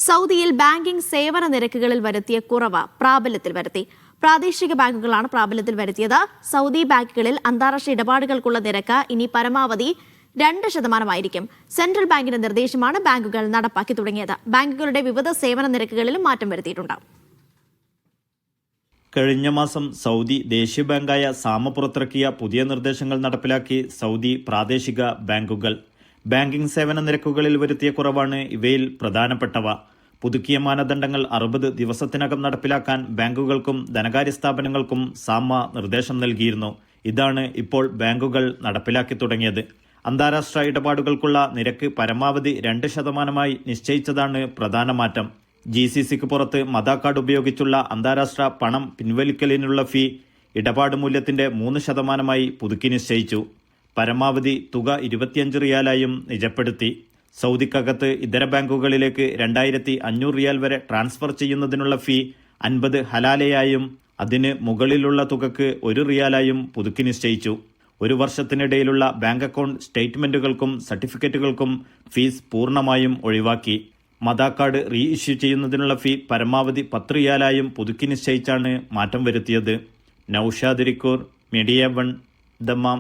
സൗദിയിൽ ബാങ്കിംഗ് സേവന നിരക്കുകളിൽ വരുത്തിയ കുറവ് പ്രാബല്യത്തിൽ വരുത്തി. പ്രാദേശിക ബാങ്കുകളാണ് പ്രാബല്യത്തിൽ വരുത്തിയത്. സൗദി ബാങ്കുകളിൽ അന്താരാഷ്ട്ര ഇടപാടുകൾക്കുള്ള നിരക്ക് ഇനി പരമാവധി 2% സെൻട്രൽ ബാങ്കിന്റെ നിർദ്ദേശമാണ് ബാങ്കുകൾ നടപ്പാക്കി തുടങ്ങിയത്. ബാങ്കുകളുടെ വിവിധ സേവന നിരക്കുകളിലും മാറ്റം വരുത്തിയിട്ടുണ്ട്. കഴിഞ്ഞ മാസം സൗദി ദേശീയ ബാങ്കായ സാമ പുറത്തിറക്കിയ പുതിയ നിർദ്ദേശങ്ങൾ നടപ്പിലാക്കി സൗദി പ്രാദേശിക ബാങ്കുകൾ. ബാങ്കിംഗ് സേവന നിരക്കുകളിൽ വരുത്തിയ കുറവാണ് ഇവയിൽ പ്രധാനപ്പെട്ടവ. പുതുക്കിയ മാനദണ്ഡങ്ങൾ 60 ദിവസത്തിനകം നടപ്പിലാക്കാൻ ബാങ്കുകൾക്കും ധനകാര്യ സ്ഥാപനങ്ങൾക്കും സാമ നിർദ്ദേശം നൽകിയിരുന്നു. ഇതാണ് ഇപ്പോൾ ബാങ്കുകൾ നടപ്പിലാക്കി തുടങ്ങിയത്. അന്താരാഷ്ട്ര ഇടപാടുകൾക്കുള്ള നിരക്ക് പരമാവധി 2% നിശ്ചയിച്ചതാണ് പ്രധാന മാറ്റം. GCCക്ക് പുറത്ത് മദാ കാർഡ് ഉപയോഗിച്ചുള്ള അന്താരാഷ്ട്ര പണം പിൻവലിക്കലിനുള്ള ഫീ ഇടപാട് മൂല്യത്തിന്റെ 3% പുതുക്കി നിശ്ചയിച്ചു. പരമാവധി തുക 25 റിയാലായും നിജപ്പെടുത്തി. സൗദിക്കകത്ത് ഇതര ബാങ്കുകളിലേക്ക് 2500 റിയാൽ വരെ ട്രാൻസ്ഫർ ചെയ്യുന്നതിനുള്ള ഫീ 50 ഹലാലയായും അതിന് മുകളിലുള്ള തുകക്ക് 1 റിയാലായും പുതുക്കി നിശ്ചയിച്ചു. 1 വർഷത്തിനിടയിലുള്ള ബാങ്ക് അക്കൗണ്ട് സ്റ്റേറ്റ്മെന്റുകൾക്കും സർട്ടിഫിക്കറ്റുകൾക്കും ഫീസ് പൂർണ്ണമായും ഒഴിവാക്കി. മദാ കാർഡ് റീ ഇഷ്യൂ ചെയ്യുന്നതിനുള്ള ഫീ പരമാവധി 10 റിയാലായും പുതുക്കി നിശ്ചയിച്ചാണ് മാറ്റം വരുത്തിയത്. Naushad Rikkur, media 1, Dammam.